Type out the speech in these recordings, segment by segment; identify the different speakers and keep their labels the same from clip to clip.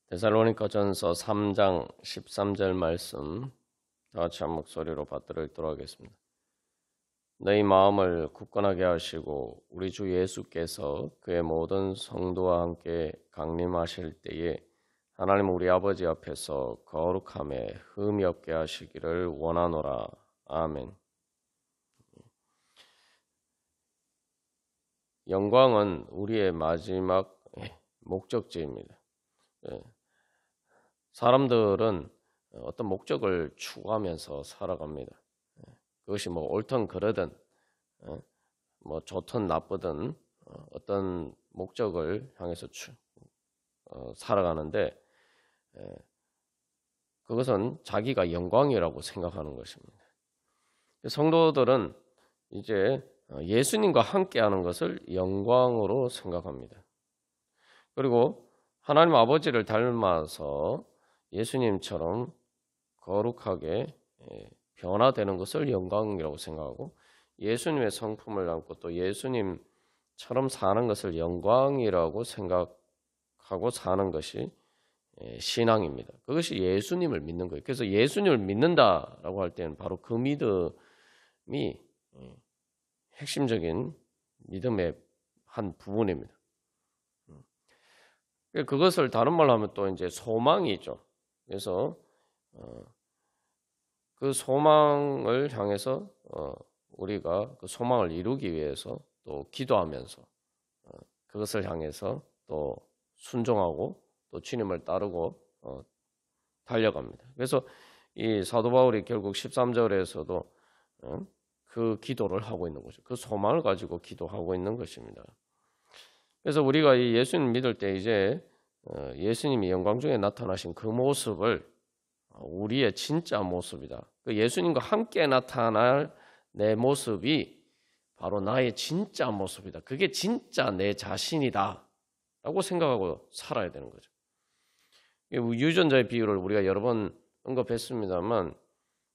Speaker 1: 데살로니가전서 3장 13절 말씀 다 같이 한 목소리로 받들어 읽도록 하겠습니다. 너희 마음을 굳건하게 하시고 우리 주 예수께서 그의 모든 성도와 함께 강림하실 때에 하나님 우리 아버지 앞에서 거룩함에 흠이 없게 하시기를 원하노라. 아멘. 영광은 우리의 마지막 목적지입니다. 사람들은 어떤 목적을 추구하면서 살아갑니다. 그것이 뭐 옳든 그르든 뭐 좋든 나쁘든 어떤 목적을 향해서 살아가는데 그것은 자기가 영광이라고 생각하는 것입니다. 성도들은 이제 예수님과 함께하는 것을 영광으로 생각합니다. 그리고 하나님 아버지를 닮아서 예수님처럼 거룩하게 변화되는 것을 영광이라고 생각하고 예수님의 성품을 담고 또 예수님처럼 사는 것을 영광이라고 생각하고 사는 것이 신앙입니다. 그것이 예수님을 믿는 거예요. 그래서 예수님을 믿는다라고 할 때는 바로 그 믿음이 핵심적인 믿음의 한 부분입니다. 그것을 다른 말로 하면 또 이제 소망이죠. 그래서 그 소망을 향해서 우리가 그 소망을 이루기 위해서 또 기도하면서 그것을 향해서 또 순종하고 또 주님을 따르고 달려갑니다. 그래서 이 사도 바울이 결국 13절에서도 그 기도를 하고 있는 거죠. 그 소망을 가지고 기도하고 있는 것입니다. 그래서 우리가 이 예수님 믿을 때 이제 예수님이 영광 중에 나타나신 그 모습을 우리의 진짜 모습이다. 그 예수님과 함께 나타날 내 모습이 바로 나의 진짜 모습이다. 그게 진짜 내 자신이다. 라고 생각하고 살아야 되는 거죠. 유전자의 비유를 우리가 여러 번 언급했습니다만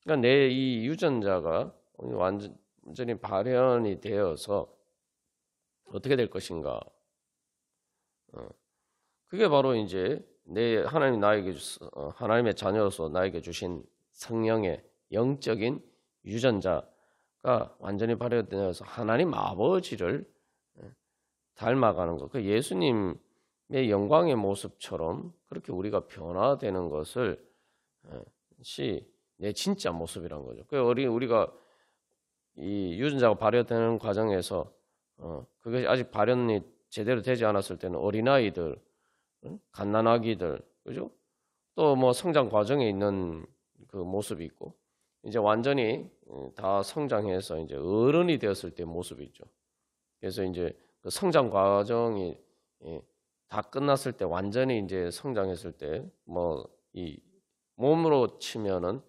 Speaker 1: 그러니까 내 이 유전자가 완전히 발현이 되어서 어떻게 될 것인가. 그게 바로 이제 하나님의 자녀로서 나에게 주신 성령의 영적인 유전자가 완전히 발현되어서 하나님 아버지를 닮아가는 것. 그 예수님의 영광의 모습처럼 그렇게 우리가 변화되는 것을 내 진짜 모습이란 거죠. 그 우리가 이 유전자가 발현되는 과정에서 그것이 아직 발현이 제대로 되지 않았을 때는 어린아이들, 갓난아기들, 그죠? 또 뭐 성장 과정에 있는 그 모습이 있고, 이제 완전히 다 성장해서 이제 어른이 되었을 때 모습이 있죠. 그래서 이제 그 성장 과정이 다 끝났을 때 완전히 이제 성장했을 때 뭐 이 몸으로 치면은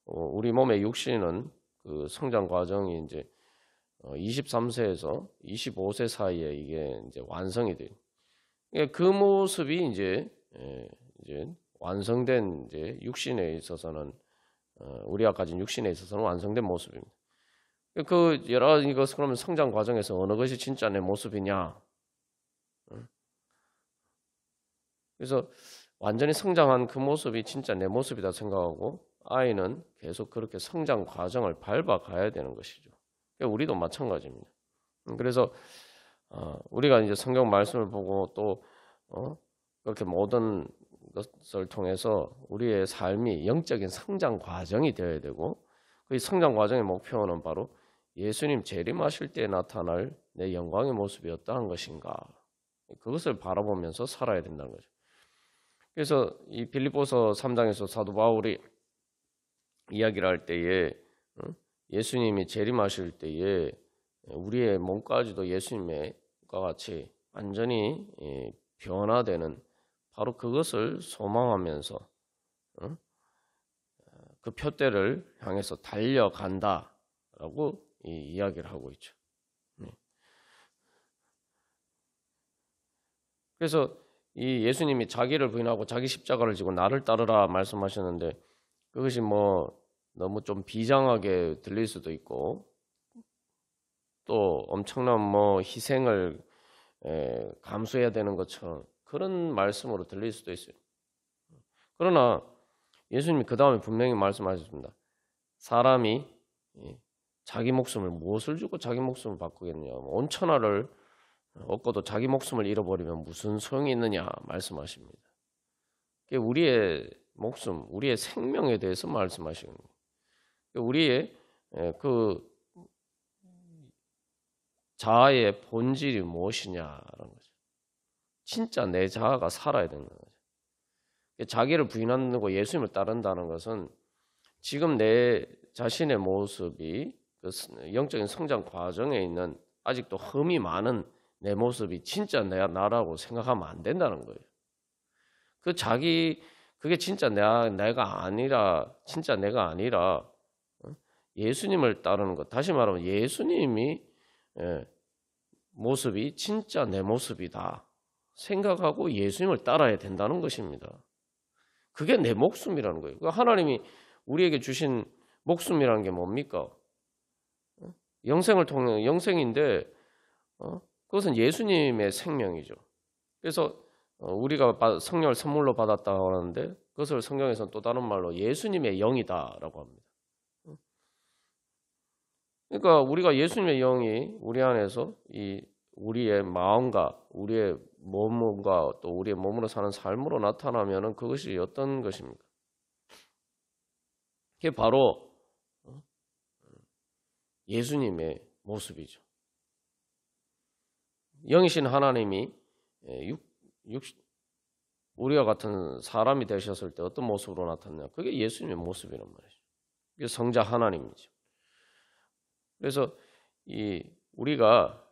Speaker 1: 우리 몸의 육신은 그 성장 과정이 이제 23세에서 25세 사이에 이게 이제 완성이 돼요. 그 모습이 이제 완성된 이제 육신에 있어서는 우리가 가진 육신에 있어서는 완성된 모습입니다. 그 여러 이것 그러면 성장 과정에서 어느 것이 진짜 내 모습이냐? 그래서 완전히 성장한 그 모습이 진짜 내 모습이다 생각하고 아이는 계속 그렇게 성장 과정을 밟아가야 되는 것이죠. 우리도 마찬가지입니다. 그래서 우리가 이제 성경 말씀을 보고 또 그렇게 모든 것을 통해서 우리의 삶이 영적인 성장 과정이 되어야 되고 그 성장 과정의 목표는 바로 예수님 재림하실 때 나타날 내 영광의 모습이 어떠한 것인가 그것을 바라보면서 살아야 된다는 거죠. 그래서 이 빌립보서 3장에서 사도 바울이 이야기를 할 때에 예수님이 재림하실 때에 우리의 몸까지도 예수님과 같이 완전히 변화되는 바로 그것을 소망하면서 그 표대를 향해서 달려간다라고 이야기를 하고 있죠. 그래서 이 예수님이 자기를 부인하고 자기 십자가를 지고 나를 따르라 말씀하셨는데 그것이 뭐 너무 좀 비장하게 들릴 수도 있고 또 엄청난 뭐 희생을 감수해야 되는 것처럼 그런 말씀으로 들릴 수도 있어요. 그러나 예수님이 그 다음에 분명히 말씀하셨습니다. 사람이 자기 목숨을 무엇을 주고 자기 목숨을 바꾸겠느냐. 온 천하를 얻고도 자기 목숨을 잃어버리면 무슨 소용이 있느냐 말씀하십니다. 우리의 목숨, 우리의 생명에 대해서 말씀하시는 거예요. 우리의 그 자아의 본질이 무엇이냐라는 거죠. 진짜 내 자아가 살아야 되는 거죠. 자기를 부인하고 예수님을 따른다는 것은 지금 내 자신의 모습이 그 영적인 성장 과정에 있는 아직도 흠이 많은 내 모습이 진짜 나라고 생각하면 안 된다는 거예요. 그게 진짜 내가 아니라, 진짜 내가 아니라 예수님을 따르는 것. 다시 말하면 예수님이 모습이 진짜 내 모습이다 생각하고 예수님을 따라야 된다는 것입니다. 그게 내 목숨이라는 거예요. 하나님이 우리에게 주신 목숨이라는 게 뭡니까? 영생을 통해 영생인데 그것은 예수님의 생명이죠. 그래서 우리가 성령을 선물로 받았다고 하는데 그것을 성경에서는 또 다른 말로 예수님의 영이다라고 합니다. 그러니까 우리가 예수님의 영이 우리 안에서 우리의 마음과 우리의 몸과 또 우리의 몸으로 사는 삶으로 나타나면은 그것이 어떤 것입니까? 그게 바로 예수님의 모습이죠. 영이신 하나님이 우리와 같은 사람이 되셨을 때 어떤 모습으로 나타났냐? 그게 예수님의 모습이란 말이죠. 그게 성자 하나님이죠. 그래서 우리가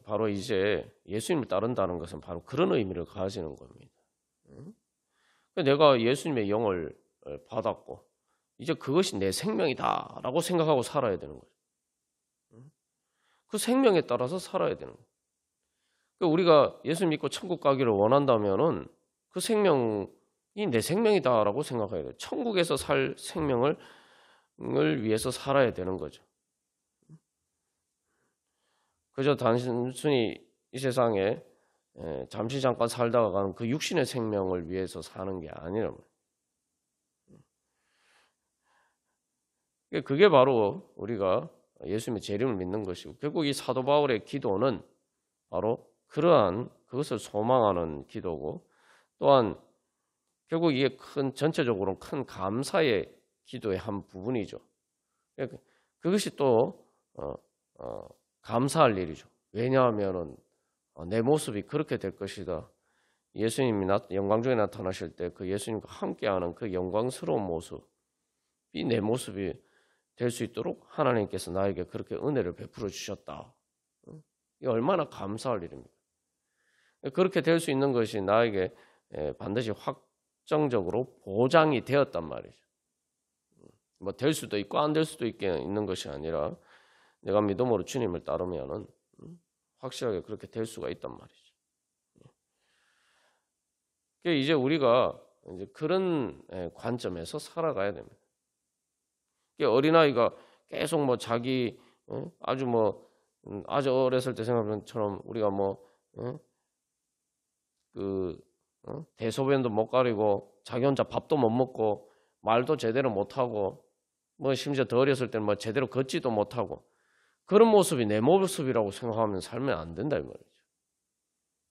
Speaker 1: 바로 이제 예수님을 따른다는 것은 바로 그런 의미를 가지는 겁니다. 내가 예수님의 영을 받았고 이제 그것이 내 생명이다라고 생각하고 살아야 되는 거죠. 그 생명에 따라서 살아야 되는 거예요. 우리가 예수 믿고 천국 가기를 원한다면은 그 생명이 내 생명이다라고 생각해야 돼요. 천국에서 살 생명을 위해서 살아야 되는 거죠. 그저 단순히 이 세상에 잠시 잠깐 살다가 가는 그 육신의 생명을 위해서 사는 게 아니란 말이에요. 그게 바로 우리가 예수님의 재림을 믿는 것이고 결국 이 사도 바울의 기도는 바로 그러한 그것을 소망하는 기도고 또한 결국 이게 전체적으로 큰 감사의 기도의 한 부분이죠. 그것이 또 감사할 일이죠. 왜냐하면은 내 모습이 그렇게 될 것이다. 예수님이 영광 중에 나타나실 때 그 예수님과 함께하는 그 영광스러운 모습이 내 모습이 될 수 있도록 하나님께서 나에게 그렇게 은혜를 베풀어 주셨다. 이 얼마나 감사할 일입니까? 그렇게 될 수 있는 것이 나에게 반드시 확정적으로 보장이 되었단 말이죠. 뭐 될 수도 있고 안 될 수도 있는 것이 아니라 내가 믿음으로 주님을 따르면은 확실하게 그렇게 될 수가 있단 말이죠. 이제 우리가 이제 그런 관점에서 살아가야 됩니다. 어린아이가 계속 뭐 자기 아주 어렸을 때 생각하는 것처럼 우리가 대소변도 못 가리고 자기 혼자 밥도 못 먹고 말도 제대로 못 하고 심지어 더 어렸을 때는 제대로 걷지도 못하고 그런 모습이 내 모습이라고 생각하면 살면 안 된다 이 말이죠.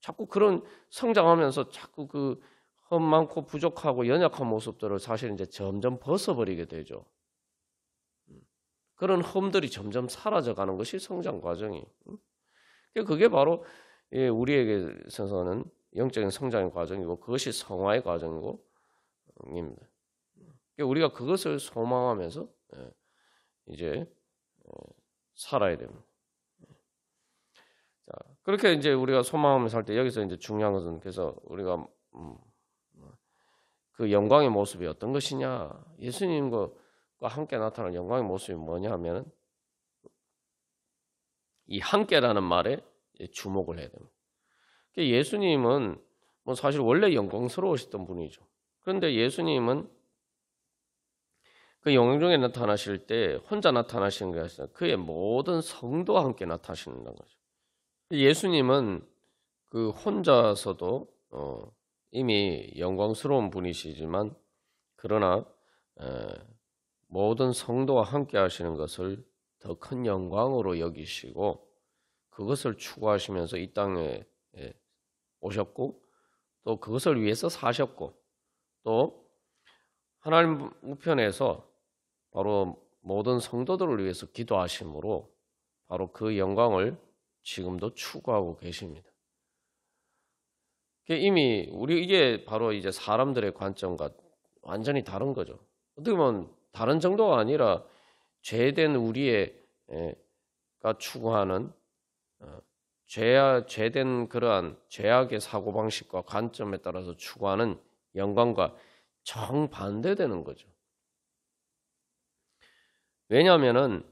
Speaker 1: 자꾸 그런 성장하면서 자꾸 그 흠 많고 부족하고 연약한 모습들을 사실 이제 점점 벗어버리게 되죠. 그런 흠들이 점점 사라져가는 것이 성장 과정이에요. 그게 바로 우리에게 있어서는 영적인 성장의 과정이고 그것이 성화의 과정이고 입니다. 우리가 그것을 소망하면서 이제 살아야 됩니다. 자, 그렇게 이제 우리가 소망하면서 살 때 여기서 이제 중요한 것은 그래서 우리가 그 영광의 모습이 어떤 것이냐? 예수님과 함께 나타나는 영광의 모습이 뭐냐 하면 이 함께라는 말에 주목을 해야 됩니다. 예수님은 사실 원래 영광스러우셨던 분이죠. 그런데 예수님은 그 영광 중에 나타나실 때 혼자 나타나시는 게 아니라 그의 모든 성도와 함께 나타나시는 거죠. 예수님은 그 혼자서도 이미 영광스러운 분이시지만 그러나 모든 성도와 함께 하시는 것을 더 큰 영광으로 여기시고 그것을 추구하시면서 이 땅에 오셨고 또 그것을 위해서 사셨고 또 하나님 우편에서 바로 모든 성도들을 위해서 기도하심으로 바로 그 영광을 지금도 추구하고 계십니다. 이미 이게 바로 이제 사람들의 관점과 완전히 다른 거죠. 어떻게 보면 다른 정도가 아니라 죄된 우리가 추구하는 죄된 그러한 죄악의 사고방식과 관점에 따라서 추구하는 영광과 정반대되는 거죠. 왜냐하면은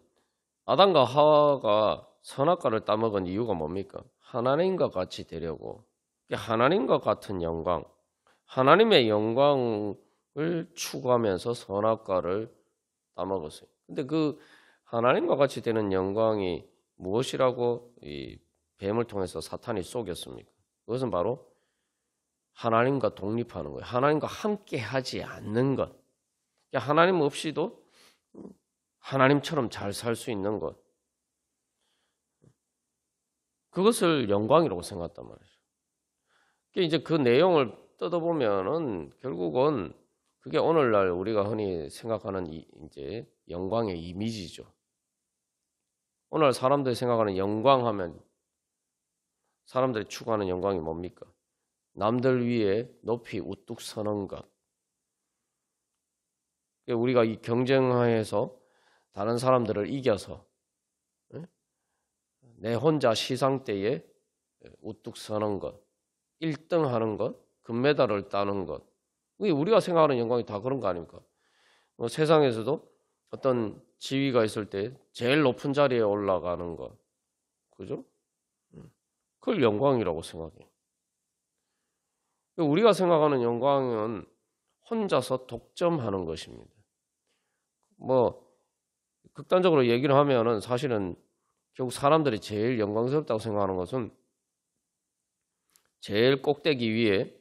Speaker 1: 아담과 하와가 선악과를 따먹은 이유가 뭡니까? 하나님과 같이 되려고 하나님과 같은 영광, 하나님의 영광을 추구하면서 선악과를 따먹었어요. 근데 그 하나님과 같이 되는 영광이 무엇이라고 이 뱀을 통해서 사탄이 속였습니까? 그것은 바로 하나님과 독립하는 거예요. 하나님과 함께 하지 않는 것. 하나님 없이도 하나님처럼 잘 살 수 있는 것. 그것을 영광이라고 생각했단 말이죠. 이제 그 내용을 뜯어보면은 결국은 그게 오늘날 우리가 흔히 생각하는 이제 영광의 이미지죠. 오늘 사람들이 생각하는 영광하면 사람들이 추구하는 영광이 뭡니까? 남들 위에 높이 우뚝 서는 것. 우리가 이 경쟁하에서 다른 사람들을 이겨서 내 혼자 시상대에 우뚝 서는 것, 1등 하는 것, 금메달을 따는 것. 우리가 생각하는 영광이 다 그런 거 아닙니까? 세상에서도 어떤 지위가 있을 때 제일 높은 자리에 올라가는 것. 그죠? 그걸 영광이라고 생각해요. 우리가 생각하는 영광은 혼자서 독점하는 것입니다. 극단적으로 얘기를 하면은 사실은 결국 사람들이 제일 영광스럽다고 생각하는 것은 제일 꼭대기 위에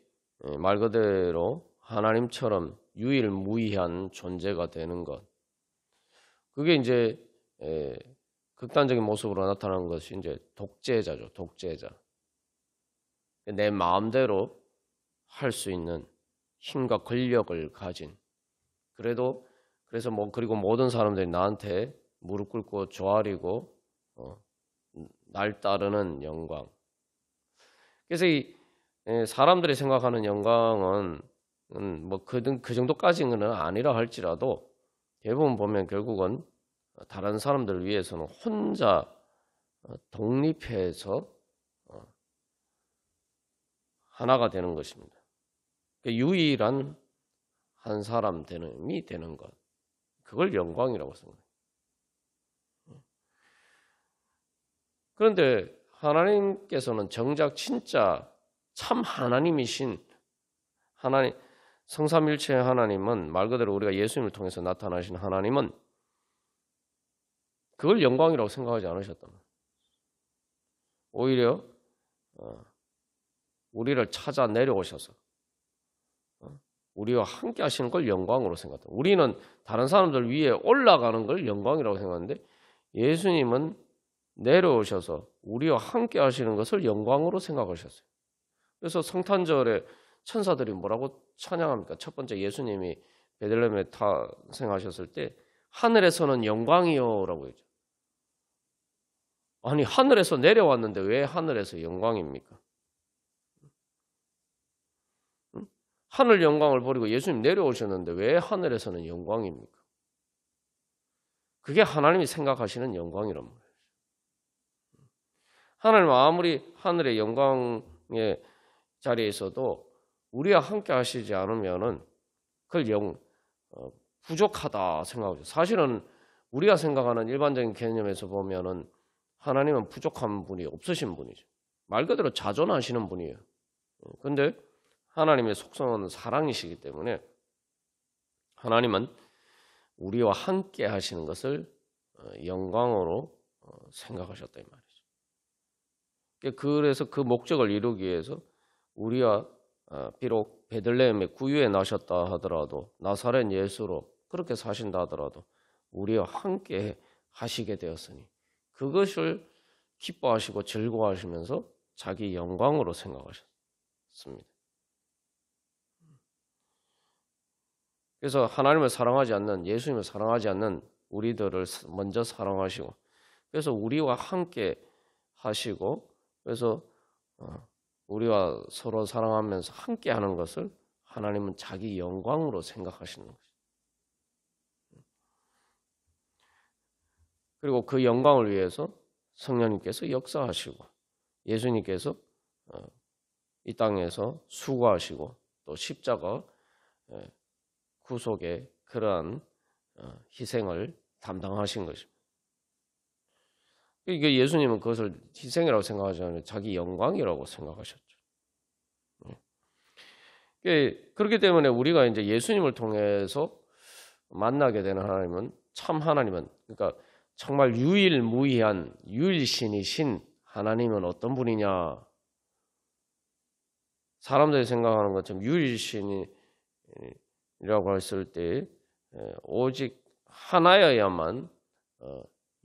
Speaker 1: 말 그대로 하나님처럼 유일무이한 존재가 되는 것. 그게 이제 극단적인 모습으로 나타나는 것이 이제 독재자죠. 독재자. 내 마음대로 할 수 있는 힘과 권력을 가진. 그래서 그리고 모든 사람들이 나한테 무릎 꿇고 조아리고 날 따르는 영광. 그래서 사람들이 생각하는 영광은 그 정도까지는 아니라 할지라도 대부분 보면 결국은 다른 사람들을 위해서는 혼자 독립해서 하나가 되는 것입니다. 유일한 한 사람 되는 것. 그걸 영광이라고 생각해요. 그런데 하나님께서는 정작 진짜 참 하나님이신 하나님, 성삼일체의 하나님은 말 그대로 우리가 예수님을 통해서 나타나신 하나님은 그걸 영광이라고 생각하지 않으셨단 말이에요. 오히려 우리를 찾아 내려오셔서 우리와 함께 하시는 걸 영광으로 생각합니다. 우리는 다른 사람들 위에 올라가는 걸 영광이라고 생각하는데 예수님은 내려오셔서 우리와 함께 하시는 것을 영광으로 생각하셨어요. 그래서 성탄절에 천사들이 뭐라고 찬양합니까? 첫 번째 예수님이 베들레헴에 탄생하셨을 때 하늘에서는 영광이요라고 했죠. 아니 하늘에서 내려왔는데 왜 하늘에서 영광입니까? 하늘 영광을 버리고 예수님 내려오셨는데 왜 하늘에서는 영광입니까? 그게 하나님이 생각하시는 영광이란 말이에요. 하나님 아무리 하늘의 영광의 자리에 있어도 우리와 함께 하시지 않으면은 그걸 부족하다 생각하죠. 사실은 우리가 생각하는 일반적인 개념에서 보면은 하나님은 부족한 분이 없으신 분이죠. 말 그대로 자존하시는 분이에요. 근데 하나님의 속성은 사랑이시기 때문에 하나님은 우리와 함께 하시는 것을 영광으로 생각하셨다 이 말이죠. 그래서 그 목적을 이루기 위해서 우리와 비록 베들레헴의 구유에 나셨다 하더라도 나사렛 예수로 그렇게 사신다 하더라도 우리와 함께 하시게 되었으니 그것을 기뻐하시고 즐거워하시면서 자기 영광으로 생각하셨습니다. 그래서 하나님을 사랑하지 않는, 예수님을 사랑하지 않는 우리들을 먼저 사랑하시고, 그래서 우리와 함께 하시고, 그래서 우리와 서로 사랑하면서 함께 하는 것을 하나님은 자기 영광으로 생각하시는 것이죠. 그리고 그 영광을 위해서 성령님께서 역사하시고 예수님께서 이 땅에서 수고하시고 또 십자가 구속의 그러한 희생을 담당하신 것입니다. 이게 예수님은 그것을 희생이라고 생각하지 않아요. 자기 영광이라고 생각하셨죠. 그렇기 때문에 우리가 이제 예수님을 통해서 만나게 되는 하나님은 참 하나님은 그러니까 정말 유일무이한 유일신이신 하나님은 어떤 분이냐? 사람들이 생각하는 것처럼 유일신이라고 했을 때 오직 하나여야만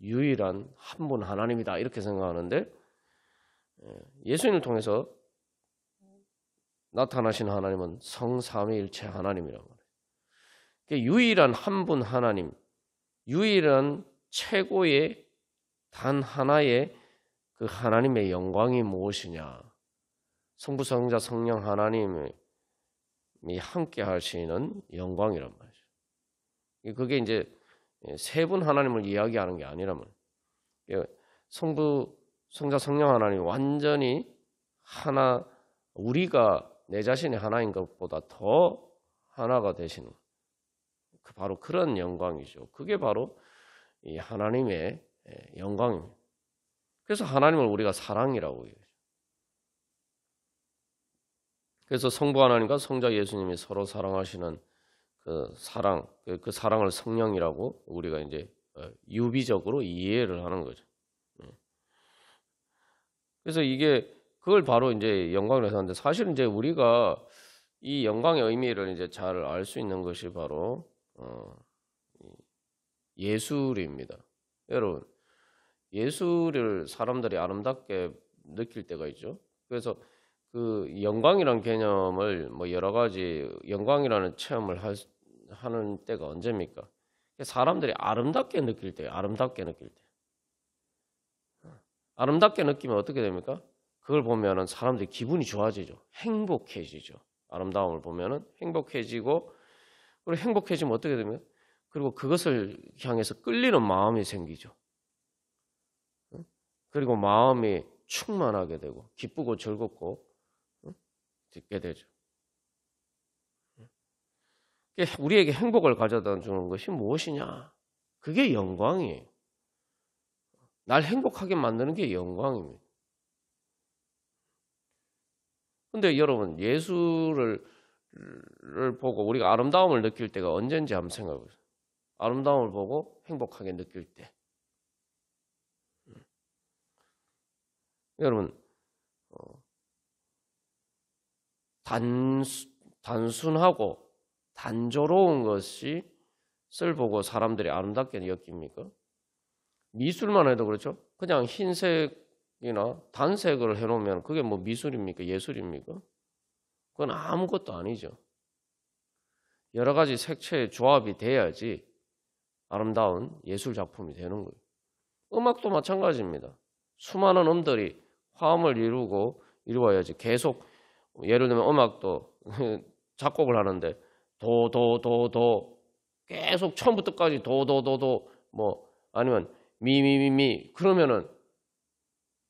Speaker 1: 유일한 한 분 하나님이다 이렇게 생각하는데 예수님을 통해서 나타나신 하나님은 성삼위일체 하나님이라고 말해요. 유일한 한 분 하나님, 유일한 최고의 단 하나의 그 하나님의 영광이 무엇이냐? 성부, 성자, 성령 하나님이 함께 하시는 영광이란 말이죠. 그게 이제 세 분 하나님을 이야기하는 게 아니라면 성부, 성자, 성령 하나님이 완전히 하나, 우리가 내 자신이 하나인 것보다 더 하나가 되시는 바로 그런 영광이죠. 그게 바로 이 하나님의 영광입니다. 그래서 하나님을 우리가 사랑이라고 얘기해요. 그래서 성부 하나님과 성자 예수님이 서로 사랑하시는 그 사랑, 그 사랑을 성령이라고 우리가 이제 유비적으로 이해를 하는 거죠. 그래서 이게 그걸 바로 이제 영광을 해서 하는데 사실 이제 우리가 이 영광의 의미를 이제 잘 알 수 있는 것이 바로 예술입니다. 여러분, 예술을 사람들이 아름답게 느낄 때가 있죠. 그래서 그 영광이라는 개념을 뭐 여러 가지 영광이라는 체험을 하는 때가 언제입니까? 사람들이 아름답게 느낄 때, 아름답게 느낄 때. 아름답게 느끼면 어떻게 됩니까? 그걸 보면은 사람들이 기분이 좋아지죠. 행복해지죠. 아름다움을 보면은 행복해지고, 그리고 행복해지면 어떻게 됩니까? 그리고 그것을 향해서 끌리는 마음이 생기죠. 그리고 마음이 충만하게 되고 기쁘고 즐겁고 듣게 되죠. 우리에게 행복을 가져다 주는 것이 무엇이냐? 그게 영광이에요. 날 행복하게 만드는 게 영광입니다. 근데 여러분, 예술을 보고 우리가 아름다움을 느낄 때가 언제인지 한번 생각해 보세요. 아름다움을 보고 행복하게 느낄 때. 여러분, 단순하고 단조로운 것을 보고 사람들이 아름답게 여깁니까? 미술만 해도 그렇죠. 그냥 흰색이나 단색을 해놓으면 그게 뭐 미술입니까? 예술입니까? 그건 아무것도 아니죠. 여러 가지 색채의 조합이 돼야지 아름다운 예술 작품이 되는 거예요. 음악도 마찬가지입니다. 수많은 음들이 화음을 이루어야지 계속 예를 들면 음악도 작곡을 하는데 도 계속 처음부터까지 도 뭐 아니면 미 그러면은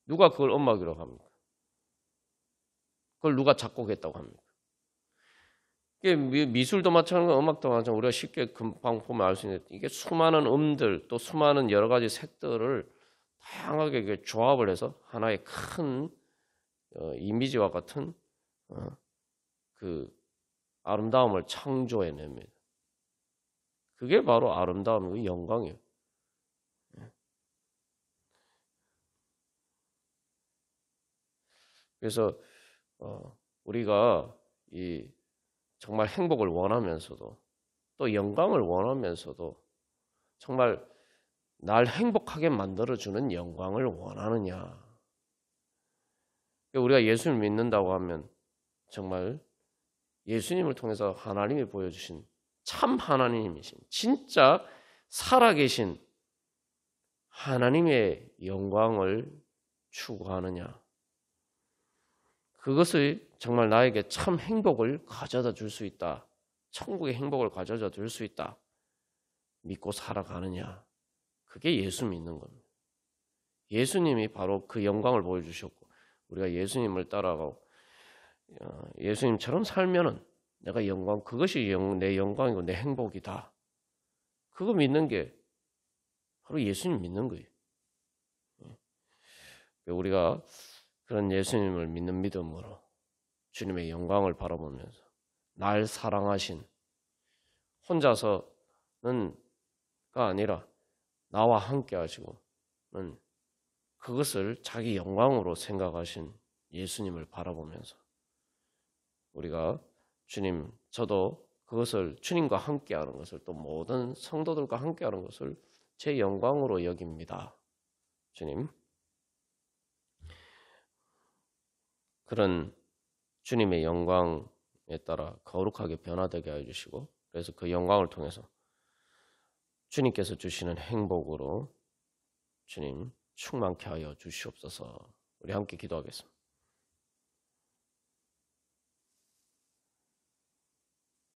Speaker 1: 누가 그걸 음악이라고 합니까? 그걸 누가 작곡했다고 합니까? 이게 미술도 마찬가지고 음악도 마찬가지고 우리가 쉽게 금방 보면 알 수 있는데 이게 수많은 음들 또 수많은 여러 가지 색들을 다양하게 조합을 해서 하나의 큰 이미지와 같은 그 아름다움을 창조해냅니다. 그게 바로 아름다움이고 영광이에요. 그래서 우리가 이 정말 행복을 원하면서도 또 영광을 원하면서도 정말 날 행복하게 만들어주는 영광을 원하느냐. 우리가 예수를 믿는다고 하면 정말 예수님을 통해서 하나님이 보여주신 참 하나님이신 진짜 살아계신 하나님의 영광을 추구하느냐. 그것이 정말 나에게 참 행복을 가져다 줄 수 있다. 천국의 행복을 가져다 줄 수 있다. 믿고 살아가느냐. 그게 예수 믿는 겁니다. 예수님이 바로 그 영광을 보여주셨고 우리가 예수님을 따라가고 예수님처럼 살면은 내가 영광, 그것이 내 영광이고 내 행복이다. 그거 믿는 게 바로 예수님 믿는 거예요. 우리가 그런 예수님을 믿는 믿음으로 주님의 영광을 바라보면서 날 사랑하신 혼자서는가 아니라 나와 함께 하시고 그것을 자기 영광으로 생각하신 예수님을 바라보면서 우리가 주님, 저도 그것을 주님과 함께하는 것을 또 모든 성도들과 함께하는 것을 제 영광으로 여깁니다. 주님, 그런 주님의 영광에 따라 거룩하게 변화되게 해주시고 그래서 그 영광을 통해서 주님께서 주시는 행복으로 주님 충만케 하여 주시옵소서. 우리 함께 기도하겠습니다.